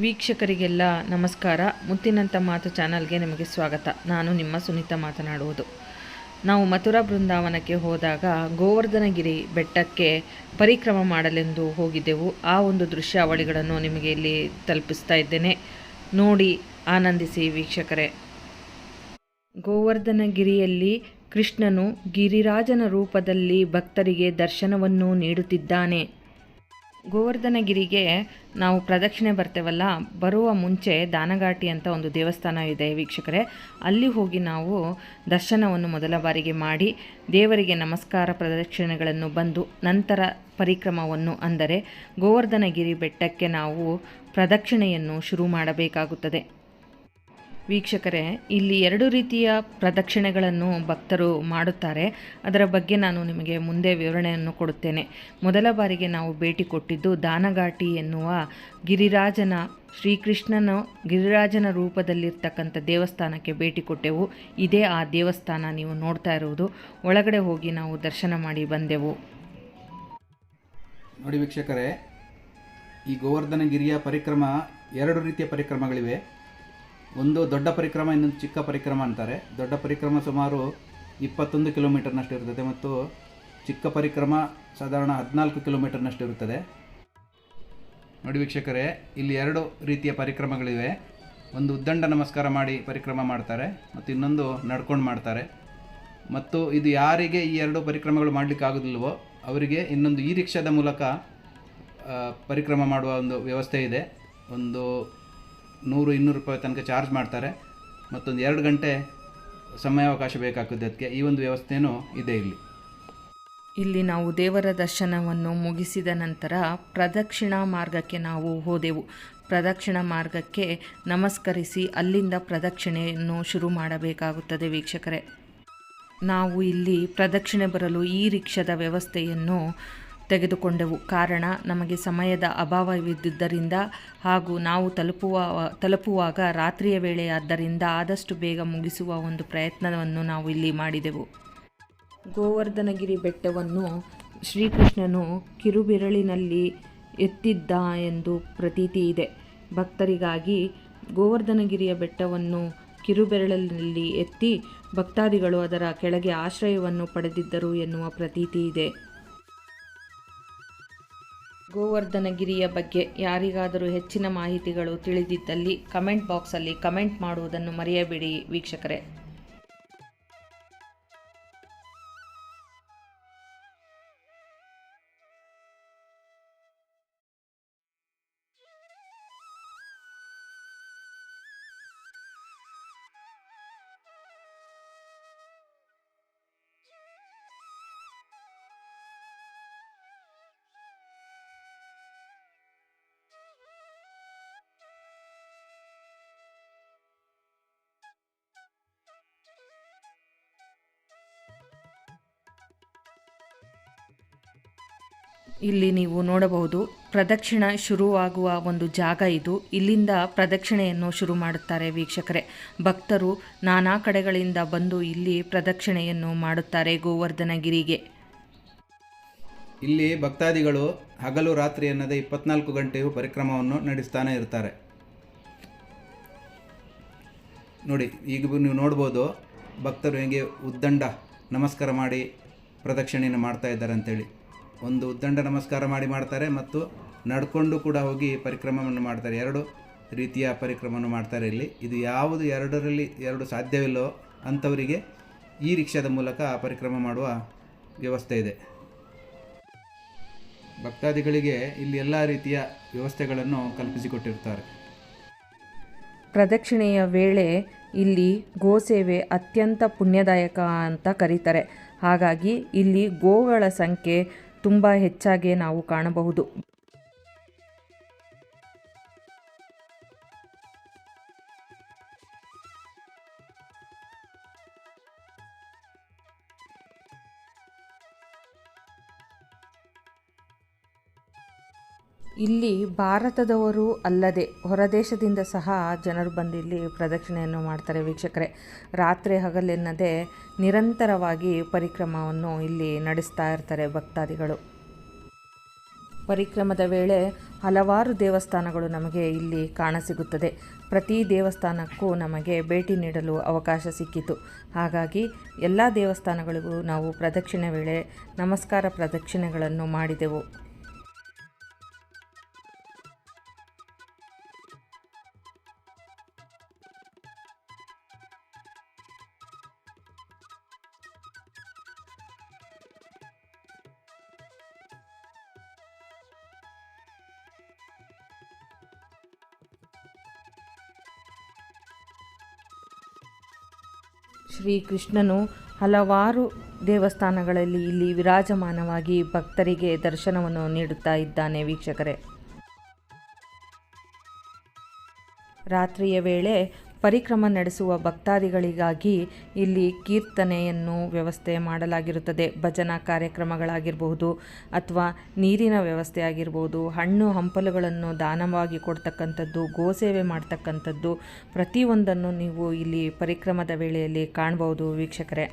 ವೀಕ್ಷಕರಿಗೆಲ್ಲ ನಮಸ್ಕಾರ. ಮುತ್ತಿನಂಥ ಮಾತು ಚಾನಲ್ಗೆ ನಿಮಗೆ ಸ್ವಾಗತ. ನಾನು ನಿಮ್ಮ ಸುನೀತಾ ಮಾತನಾಡುವುದು. ನಾವು ಮಥುರಾ ಬೃಂದಾವನಕ್ಕೆ ಹೋದಾಗ ಗೋವರ್ಧನಗಿರಿ ಬೆಟ್ಟಕ್ಕೆ ಪರಿಕ್ರಮ ಮಾಡಲೆಂದು ಹೋಗಿದ್ದೆವು. ಆ ಒಂದು ದೃಶ್ಯಾವಳಿಗಳನ್ನು ನಿಮಗೆ ಇಲ್ಲಿ ತಲುಪಿಸ್ತಾ ಇದ್ದೇನೆ. ನೋಡಿ ಆನಂದಿಸಿ ವೀಕ್ಷಕರೇ. ಗೋವರ್ಧನಗಿರಿಯಲ್ಲಿ ಕೃಷ್ಣನು ಗಿರಿರಾಜನ ರೂಪದಲ್ಲಿ ಭಕ್ತರಿಗೆ ದರ್ಶನವನ್ನು ನೀಡುತ್ತಿದ್ದಾನೆ. ಗೋವರ್ಧನಗಿರಿಗೆ ನಾವು ಪ್ರದಕ್ಷಿಣೆ ಬರ್ತೇವಲ್ಲ, ಬರುವ ಮುಂಚೆ ದಾನಘಾಟಿ ಅಂತ ಒಂದು ದೇವಸ್ಥಾನ ಇದೆ ವೀಕ್ಷಕರೇ. ಅಲ್ಲಿ ಹೋಗಿ ನಾವು ದರ್ಶನವನ್ನು ಮೊದಲ ಬಾರಿಗೆ ಮಾಡಿ ದೇವರಿಗೆ ನಮಸ್ಕಾರ ಪ್ರದಕ್ಷಿಣೆಗಳನ್ನು ಬಂದು ನಂತರ ಪರಿಕ್ರಮವನ್ನು ಅಂದರೆ ಗೋವರ್ಧನಗಿರಿ ಬೆಟ್ಟಕ್ಕೆ ನಾವು ಪ್ರದಕ್ಷಿಣೆಯನ್ನು ಶುರು ಮಾಡಬೇಕಾಗುತ್ತದೆ. ವೀಕ್ಷಕರೇ, ಇಲ್ಲಿ 2 ರೀತಿಯ ಪ್ರದಕ್ಷಿಣೆಗಳನ್ನು ಭಕ್ತರು ಮಾಡುತ್ತಾರೆ. ಅದರ ಬಗ್ಗೆ ನಾನು ನಿಮಗೆ ಮುಂದೆ ವಿವರಣೆಯನ್ನು ಕೊಡುತ್ತೇನೆ. ಮೊದಲ ಬಾರಿಗೆ ನಾವು ಭೇಟಿ ಕೊಟ್ಟಿದ್ದು ದಾನಘಾಟಿ ಎನ್ನುವ ಗಿರಿರಾಜನ ರೂಪದಲ್ಲಿರ್ತಕ್ಕಂಥ ದೇವಸ್ಥಾನಕ್ಕೆ ಭೇಟಿ ಕೊಟ್ಟೆವು. ಇದೇ ಆ ದೇವಸ್ಥಾನ ನೀವು ನೋಡ್ತಾ ಇರುವುದು. ಒಳಗಡೆ ಹೋಗಿ ನಾವು ದರ್ಶನ ಮಾಡಿ ಬಂದೆವು. ನೋಡಿ ವೀಕ್ಷಕರೇ, ಈ ಗೋವರ್ಧನಗಿರಿಯ ಪರಿಕ್ರಮ 2 ರೀತಿಯ ಪರಿಕ್ರಮಗಳಿವೆ. ಒಂದು ದೊಡ್ಡ ಪರಿಕ್ರಮ, ಇನ್ನೊಂದು ಚಿಕ್ಕ ಪರಿಕ್ರಮ ಅಂತಾರೆ. ದೊಡ್ಡ ಪರಿಕ್ರಮ ಸುಮಾರು 21 ಕಿಲೋಮೀಟರ್ನಷ್ಟು ಇರುತ್ತದೆ ಮತ್ತು ಚಿಕ್ಕ ಪರಿಕ್ರಮ ಸಾಧಾರಣ 14 ಕಿಲೋಮೀಟರ್ನಷ್ಟು ಇರುತ್ತದೆ. ನೋಡಿ ವೀಕ್ಷಕರೇ, ಇಲ್ಲಿ 2 ರೀತಿಯ ಪರಿಕ್ರಮಗಳಿವೆ. ಒಂದು ಉದ್ದಂಡ ನಮಸ್ಕಾರ ಮಾಡಿ ಪರಿಕ್ರಮ ಮಾಡ್ತಾರೆ ಮತ್ತು ಇನ್ನೊಂದು ನಡ್ಕೊಂಡು ಮಾಡ್ತಾರೆ. ಮತ್ತು ಇದು ಯಾರಿಗೆ ಈ 2 ಪರಿಕ್ರಮಗಳು ಮಾಡಲಿಕ್ಕೆ ಆಗೋದಿಲ್ವೋ ಅವರಿಗೆ ಇನ್ನೊಂದು ಈ ರಿಕ್ಷಾದ ಮೂಲಕ ಪರಿಕ್ರಮ ಮಾಡುವ ಒಂದು ವ್ಯವಸ್ಥೆ ಇದೆ. ಒಂದು 100-200 ರೂಪಾಯಿ ತನಕ ಚಾರ್ಜ್ ಮಾಡ್ತಾರೆ. ಮತ್ತೊಂದು 2 ಗಂಟೆ ಸಮಯಾವಕಾಶ ಬೇಕಾಗ್ತದೆ. ಅದಕ್ಕೆ ಈ ಒಂದು ವ್ಯವಸ್ಥೆಯೂ ಇದೆ ಇಲ್ಲಿ ನಾವು ದೇವರ ದರ್ಶನವನ್ನು ಮುಗಿಸಿದ ನಂತರ ಪ್ರದಕ್ಷಿಣಾ ಮಾರ್ಗಕ್ಕೆ ನಾವು ಹೋದೆವು. ಪ್ರದಕ್ಷಿಣಾ ಮಾರ್ಗಕ್ಕೆ ನಮಸ್ಕರಿಸಿ ಅಲ್ಲಿಂದ ಪ್ರದಕ್ಷಿಣೆಯನ್ನು ಶುರು ಮಾಡಬೇಕಾಗುತ್ತದೆ ವೀಕ್ಷಕರೇ. ನಾವು ಇಲ್ಲಿ ಪ್ರದಕ್ಷಿಣೆ ಬರಲು ಈ ರಿಕ್ಷಾದ ವ್ಯವಸ್ಥೆಯನ್ನು ತೆಗೆದುಕೊಂಡೆವು. ಕಾರಣ ನಮಗೆ ಸಮಯದ ಅಭಾವವಿದ್ದುದರಿಂದ ಹಾಗೂ ನಾವು ತಲುಪುವಾಗ ರಾತ್ರಿಯ ವೇಳೆಯಾದ್ದರಿಂದ ಆದಷ್ಟು ಬೇಗ ಮುಗಿಸುವ ಒಂದು ಪ್ರಯತ್ನವನ್ನು ನಾವು ಇಲ್ಲಿ ಮಾಡಿದೆವು. ಗೋವರ್ಧನಗಿರಿ ಬೆಟ್ಟವನ್ನು ಶ್ರೀಕೃಷ್ಣನು ಕಿರುಬೆರಳಿನಲ್ಲಿ ಎತ್ತಿದ್ದ ಎಂದು ಪ್ರತೀತಿ ಇದೆ. ಭಕ್ತರಿಗಾಗಿ ಗೋವರ್ಧನಗಿರಿಯ ಬೆಟ್ಟವನ್ನು ಕಿರುಬೆರಳಿನಲ್ಲಿ ಎತ್ತಿ ಭಕ್ತಾದಿಗಳು ಅದರ ಕೆಳಗೆ ಆಶ್ರಯವನ್ನು ಪಡೆದಿದ್ದರು ಎನ್ನುವ ಪ್ರತೀತಿ ಇದೆ. ಗೋವರ್ಧನಗಿರಿಯ ಬಗ್ಗೆ ಯಾರಿಗಾದರೂ ಹೆಚ್ಚಿನ ಮಾಹಿತಿಗಳು ತಿಳಿದಿದ್ದಲ್ಲಿ ಕಮೆಂಟ್ ಬಾಕ್ಸಲ್ಲಿ ಕಮೆಂಟ್ ಮಾಡುವುದನ್ನು ಮರೆಯಬೇಡಿ ವೀಕ್ಷಕರೇ. ಇಲ್ಲಿ ನೀವು ನೋಡಬಹುದು, ಪ್ರದಕ್ಷಿಣ ಶುರುವಾಗುವ ಒಂದು ಜಾಗ ಇದು. ಇಲ್ಲಿಂದ ಪ್ರದಕ್ಷಿಣೆಯನ್ನು ಶುರು ಮಾಡುತ್ತಾರೆ ವೀಕ್ಷಕರೇ. ಭಕ್ತರು ನಾನಾ ಕಡೆಗಳಿಂದ ಬಂದು ಇಲ್ಲಿ ಪ್ರದಕ್ಷಿಣೆಯನ್ನು ಮಾಡುತ್ತಾರೆ ಗೋವರ್ಧನಗಿರಿಗೆ. ಇಲ್ಲಿ ಭಕ್ತಾದಿಗಳು ಹಗಲು ರಾತ್ರಿ ಎನ್ನದೇ 24 ಗಂಟೆಯೂ ಪರಿಕ್ರಮವನ್ನು ನಡೆಸ್ತಾನೆ ಇರ್ತಾರೆ. ನೋಡಿ, ಈಗ ನೀವು ನೋಡ್ಬೋದು ಭಕ್ತರು ಹೇಗೆ ಉದ್ದಂಡ ನಮಸ್ಕಾರ ಮಾಡಿ ಪ್ರದಕ್ಷಿಣೆಯನ್ನು ಮಾಡ್ತಾ ಇದ್ದಾರೆ ಅಂತೇಳಿ. ಒಂದು ಉದ್ದಂಡ ನಮಸ್ಕಾರ ಮಾಡ್ತಾರೆ ಮತ್ತು ನಡ್ಕೊಂಡು ಕೂಡ ಹೋಗಿ ಪರಿಕ್ರಮವನ್ನು ಮಾಡ್ತಾರೆ. 2 ರೀತಿಯ ಪರಿಕ್ರಮವನ್ನು ಮಾಡ್ತಾರೆ ಇಲ್ಲಿ. ಇದು ಯಾವುದು 2ರಲ್ಲಿ 2 ಸಾಧ್ಯವಿಲ್ಲೋ ಅಂಥವರಿಗೆ ಈ ರಿಕ್ಷಾದ ಮೂಲಕ ಪರಿಕ್ರಮ ಮಾಡುವ ವ್ಯವಸ್ಥೆ ಇದೆ. ಭಕ್ತಾದಿಗಳಿಗೆ ಇಲ್ಲಿ ಎಲ್ಲ ರೀತಿಯ ವ್ಯವಸ್ಥೆಗಳನ್ನು ಕಲ್ಪಿಸಿಕೊಟ್ಟಿರ್ತಾರೆ. ಪ್ರದಕ್ಷಿಣೆಯ ವೇಳೆ ಇಲ್ಲಿ ಗೋಸೇವೆ ಅತ್ಯಂತ ಪುಣ್ಯದಾಯಕ ಅಂತ ಕರೀತಾರೆ. ಹಾಗಾಗಿ ಇಲ್ಲಿ ಗೋಗಳ ಸಂಖ್ಯೆ ತುಂಬ ಹೆಚ್ಚಾಗಿ ನಾವು ಕಾಣಬಹುದು. ಇಲ್ಲಿ ಭಾರತದವರು ಅಲ್ಲದೆ ಹೊರದೇಶದಿಂದ ಸಹ ಜನರು ಬಂದು ಇಲ್ಲಿ ಪ್ರದಕ್ಷಿಣೆಯನ್ನು ಮಾಡ್ತಾರೆ ವೀಕ್ಷಕರೇ. ರಾತ್ರಿ ಹಗಲೆನ್ನದೇ ನಿರಂತರವಾಗಿ ಪರಿಕ್ರಮವನ್ನು ಇಲ್ಲಿ ನಡೆಸ್ತಾ ಇರ್ತಾರೆ ಭಕ್ತಾದಿಗಳು. ಪರಿಕ್ರಮದ ವೇಳೆ ಹಲವಾರು ದೇವಸ್ಥಾನಗಳು ನಮಗೆ ಇಲ್ಲಿ ಕಾಣಸಿಗುತ್ತದೆ. ಪ್ರತಿ ದೇವಸ್ಥಾನಕ್ಕೂ ನಮಗೆ ಭೇಟಿ ನೀಡಲು ಅವಕಾಶ ಸಿಕ್ಕಿತು. ಹಾಗಾಗಿ ಎಲ್ಲ ದೇವಸ್ಥಾನಗಳಿಗೂ ನಾವು ಪ್ರದಕ್ಷಿಣೆ ವೇಳೆ ನಮಸ್ಕಾರ ಪ್ರದಕ್ಷಿಣೆಗಳನ್ನು ಮಾಡಿದೆವು. ಶ್ರೀಕೃಷ್ಣನು ಹಲವಾರು ದೇವಸ್ಥಾನಗಳಲ್ಲಿ ಇಲ್ಲಿ ವಿರಾಜಮಾನವಾಗಿ ಭಕ್ತರಿಗೆ ದರ್ಶನವನ್ನು ನೀಡುತ್ತಾ ಇದ್ದಾನೆ ವೀಕ್ಷಕರೇ. ರಾತ್ರಿಯ ವೇಳೆ ಪರಿಕ್ರಮ ನಡೆಸುವ ಭಕ್ತಾದಿಗಳಿಗಾಗಿ ಇಲ್ಲಿ ಕೀರ್ತನೆಯನ್ನು ವ್ಯವಸ್ಥೆ ಮಾಡಲಾಗಿರುತ್ತದೆ. ಭಜನಾ ಕಾರ್ಯಕ್ರಮಗಳಾಗಿರಬಹುದು ಅಥವಾ ನೀರಿನ ವ್ಯವಸ್ಥೆ ಆಗಿರ್ಬೋದು, ಹಣ್ಣು ಹಂಪಲುಗಳನ್ನು ದಾನವಾಗಿ ಕೊಡ್ತಕ್ಕಂಥದ್ದು, ಗೋಸೇವೆ ಮಾಡ್ತಕ್ಕಂಥದ್ದು, ಪ್ರತಿಯೊಂದನ್ನು ನೀವು ಇಲ್ಲಿ ಪರಿಕ್ರಮದ ವೇಳೆಯಲ್ಲಿ ಕಾಣಬಹುದು ವೀಕ್ಷಕರೇ.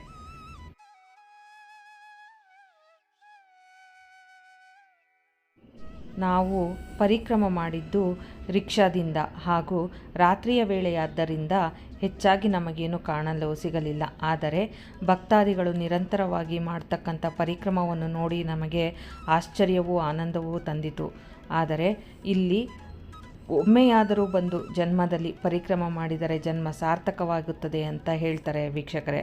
ನಾವು ಪರಿಕ್ರಮ ಮಾಡಿದ್ದು ರಿಕ್ಷಾದಿಂದ ಹಾಗೂ ರಾತ್ರಿಯ ವೇಳೆಯಾದ್ದರಿಂದ ಹೆಚ್ಚಾಗಿ ನಮಗೇನು ಕಾಣಲು ಸಿಗಲಿಲ್ಲ. ಆದರೆ ಭಕ್ತಾದಿಗಳು ನಿರಂತರವಾಗಿ ಮಾಡ್ತಕ್ಕಂಥ ಪರಿಕ್ರಮವನ್ನು ನೋಡಿ ನಮಗೆ ಆಶ್ಚರ್ಯವೂ ಆನಂದವೂ ತಂದಿತು. ಆದರೆ ಇಲ್ಲಿ ಒಮ್ಮೆಯಾದರೂ ಬಂದು ಜನ್ಮದಲ್ಲಿ ಪರಿಕ್ರಮ ಮಾಡಿದರೆ ಜನ್ಮ ಸಾರ್ಥಕವಾಗುತ್ತದೆ ಅಂತ ಹೇಳ್ತಾರೆ ವೀಕ್ಷಕರೇ.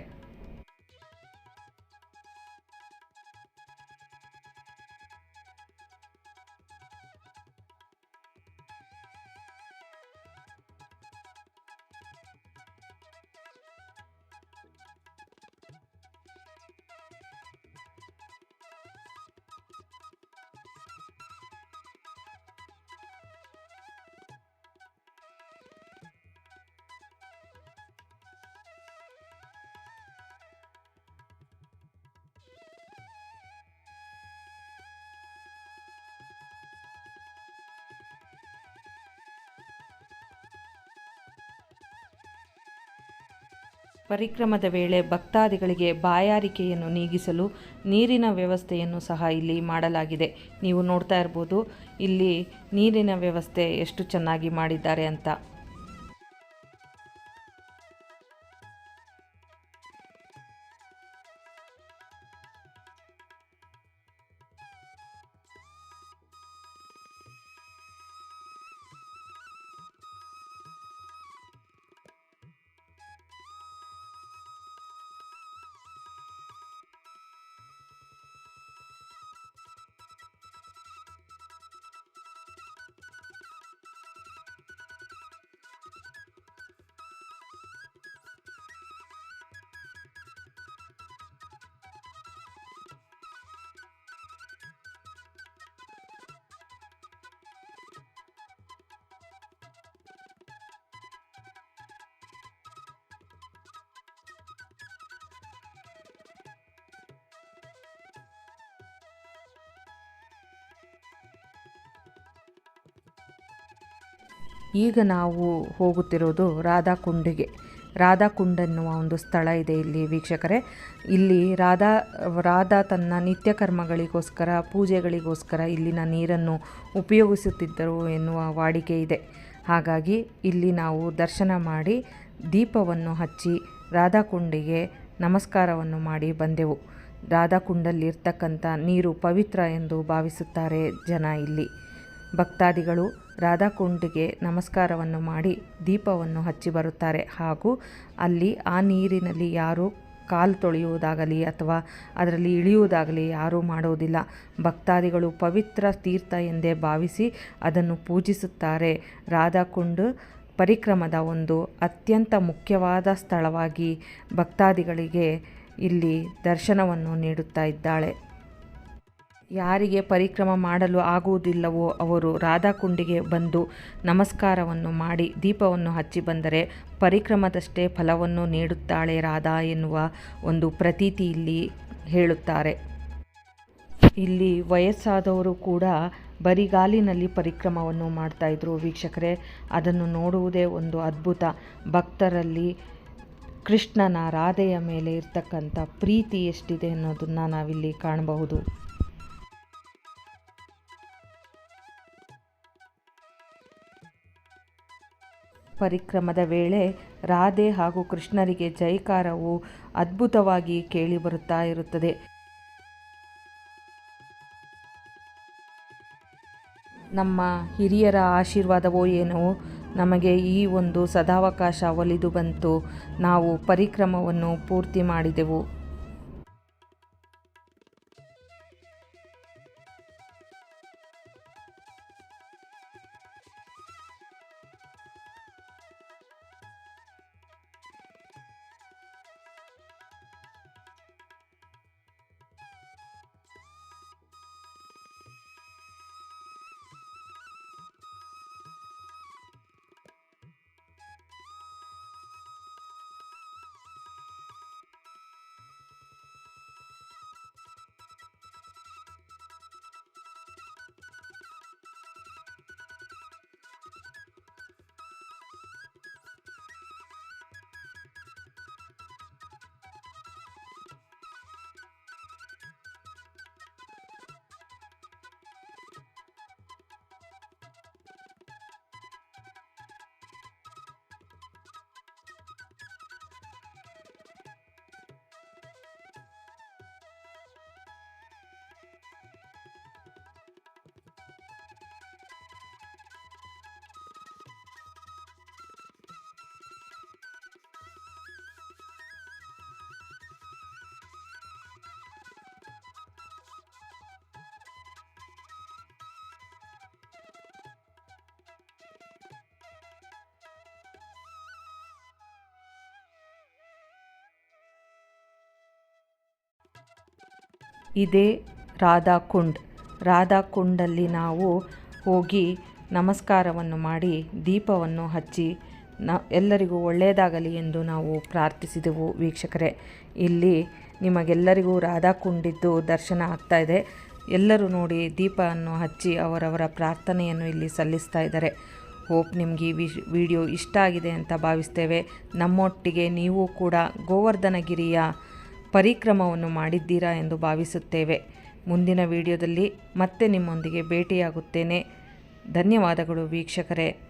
ಪರಿಕ್ರಮದ ವೇಳೆ ಭಕ್ತಾದಿಗಳಿಗೆ ಬಾಯಾರಿಕೆಯನ್ನು ನೀಗಿಸಲು ನೀರಿನ ವ್ಯವಸ್ಥೆಯನ್ನು ಸಹ ಇಲ್ಲಿ ಮಾಡಲಾಗಿದೆ. ನೀವು ನೋಡ್ತಾ ಇರ್ಬೋದು ಇಲ್ಲಿ ನೀರಿನ ವ್ಯವಸ್ಥೆ ಎಷ್ಟು ಚೆನ್ನಾಗಿ ಮಾಡಿದ್ದಾರೆ ಅಂತ. ಈಗ ನಾವು ಹೋಗುತ್ತಿರೋದು ರಾಧಾಕುಂಡಿಗೆ. ರಾಧಾಕುಂಡ್ ಎನ್ನುವ ಒಂದು ಸ್ಥಳ ಇದೆ ಇಲ್ಲಿ ವೀಕ್ಷಕರೇ. ಇಲ್ಲಿ ರಾಧಾ ತನ್ನ ನಿತ್ಯ ಕರ್ಮಗಳಿಗೋಸ್ಕರ, ಪೂಜೆಗಳಿಗೋಸ್ಕರ ಇಲ್ಲಿನ ನೀರನ್ನು ಉಪಯೋಗಿಸುತ್ತಿದ್ದರು ಎನ್ನುವ ವಾಡಿಕೆ ಇದೆ. ಹಾಗಾಗಿ ಇಲ್ಲಿ ನಾವು ದರ್ಶನ ಮಾಡಿ ದೀಪವನ್ನು ಹಚ್ಚಿ ರಾಧಾಕುಂಡಿಗೆ ನಮಸ್ಕಾರವನ್ನು ಮಾಡಿ ಬಂದೆವು. ರಾಧಾಕುಂಡಲ್ಲಿರ್ತಕ್ಕಂಥ ನೀರು ಪವಿತ್ರ ಎಂದು ಭಾವಿಸುತ್ತಾರೆ ಜನ. ಇಲ್ಲಿ ಭಕ್ತಾದಿಗಳು ರಾಧಾಕುಂಡಿಗೆ ನಮಸ್ಕಾರವನ್ನು ಮಾಡಿ ದೀಪವನ್ನು ಹಚ್ಚಿ ಬರುತ್ತಾರೆ. ಹಾಗೂ ಅಲ್ಲಿ ಆ ನೀರಿನಲ್ಲಿ ಯಾರೂ ಕಾಲು ತೊಳೆಯುವುದಾಗಲಿ ಅಥವಾ ಅದರಲ್ಲಿ ಇಳಿಯುವುದಾಗಲಿ ಯಾರೂ ಮಾಡುವುದಿಲ್ಲ. ಭಕ್ತಾದಿಗಳು ಪವಿತ್ರ ತೀರ್ಥ ಎಂದೇ ಭಾವಿಸಿ ಅದನ್ನು ಪೂಜಿಸುತ್ತಾರೆ. ರಾಧಾಕುಂಡ್ ಪರಿಕ್ರಮದ ಒಂದು ಅತ್ಯಂತ ಮುಖ್ಯವಾದ ಸ್ಥಳವಾಗಿ ಭಕ್ತಾದಿಗಳಿಗೆ ಇಲ್ಲಿ ದರ್ಶನವನ್ನು ನೀಡುತ್ತಾ ಇದ್ದಾಳೆ. ಯಾರಿಗೆ ಪರಿಕ್ರಮ ಮಾಡಲು ಆಗುವುದಿಲ್ಲವೋ ಅವರು ರಾಧಾಕುಂಡಿಗೆ ಬಂದು ನಮಸ್ಕಾರವನ್ನು ಮಾಡಿ ದೀಪವನ್ನು ಹಚ್ಚಿ ಬಂದರೆ ಪರಿಕ್ರಮದಷ್ಟೇ ಫಲವನ್ನು ನೀಡುತ್ತಾಳೆ ರಾಧಾ ಎನ್ನುವ ಒಂದು ಪ್ರತೀತಿ ಇಲ್ಲಿ ಹೇಳುತ್ತಾರೆ. ಇಲ್ಲಿ ವಯಸ್ಸಾದವರು ಕೂಡ ಬರಿಗಾಲಿನಲ್ಲಿ ಪರಿಕ್ರಮವನ್ನು ಮಾಡ್ತಾಯಿದ್ರು ವೀಕ್ಷಕರೇ. ಅದನ್ನು ನೋಡುವುದೇ ಒಂದು ಅದ್ಭುತ. ಭಕ್ತರಲ್ಲಿ ಕೃಷ್ಣನ ರಾಧೆಯ ಮೇಲೆ ಇರ್ತಕ್ಕಂಥ ಪ್ರೀತಿ ಎಷ್ಟಿದೆ ಅನ್ನೋದನ್ನು ನಾವಿಲ್ಲಿ ಕಾಣಬಹುದು. ಪರಿಕ್ರಮದ ವೇಳೆ ರಾಧೆ ಹಾಗೂ ಕೃಷ್ಣರಿಗೆ ಜೈಕಾರವು ಅದ್ಭುತವಾಗಿ ಕೇಳಿಬರುತ್ತಾ ಇರುತ್ತದೆ. ನಮ್ಮ ಹಿರಿಯರ ಆಶೀರ್ವಾದವೋ ಏನೋ ನಮಗೆ ಈ ಒಂದು ಸದಾವಕಾಶ ಒಲಿದು ಬಂತು. ನಾವು ಪರಿಕ್ರಮವನ್ನು ಪೂರ್ತಿ ಮಾಡಿದೆವು. ಇದೇ ರಾಧಾಕುಂಡಲ್ಲಿ ನಾವು ಹೋಗಿ ನಮಸ್ಕಾರವನ್ನು ಮಾಡಿ ದೀಪವನ್ನು ಹಚ್ಚಿ ಎಲ್ಲರಿಗೂ ಒಳ್ಳೆಯದಾಗಲಿ ಎಂದು ನಾವು ಪ್ರಾರ್ಥಿಸಿದೆವು. ವೀಕ್ಷಕರೇ, ಇಲ್ಲಿ ನಿಮಗೆಲ್ಲರಿಗೂ ರಾಧಾಕುಂಡಿದ್ದು ದರ್ಶನ ಆಗ್ತಾ ಇದೆ. ಎಲ್ಲರೂ ನೋಡಿ ದೀಪವನ್ನು ಹಚ್ಚಿ ಅವರವರ ಪ್ರಾರ್ಥನೆಯನ್ನು ಇಲ್ಲಿ ಸಲ್ಲಿಸ್ತಾ ಇದ್ದಾರೆ. ಹೋಪ್ ನಿಮಗೆ ಈ ವಿಡಿಯೋ ಇಷ್ಟ ಆಗಿದೆ ಅಂತ ಭಾವಿಸ್ತೇವೆ. ನಮ್ಮೊಟ್ಟಿಗೆ ನೀವು ಕೂಡ ಗೋವರ್ಧನಗಿರಿಯ ಪರಿಕ್ರಮವನ್ನು ಮಾಡಿದ್ದೀರಾ ಎಂದು ಭಾವಿಸುತ್ತೇವೆ. ಮುಂದಿನ ವಿಡಿಯೋದಲ್ಲಿ ಮತ್ತೆ ನಿಮ್ಮೊಂದಿಗೆ ಭೇಟಿಯಾಗುತ್ತೇನೆ. ಧನ್ಯವಾದಗಳು ವೀಕ್ಷಕರೇ.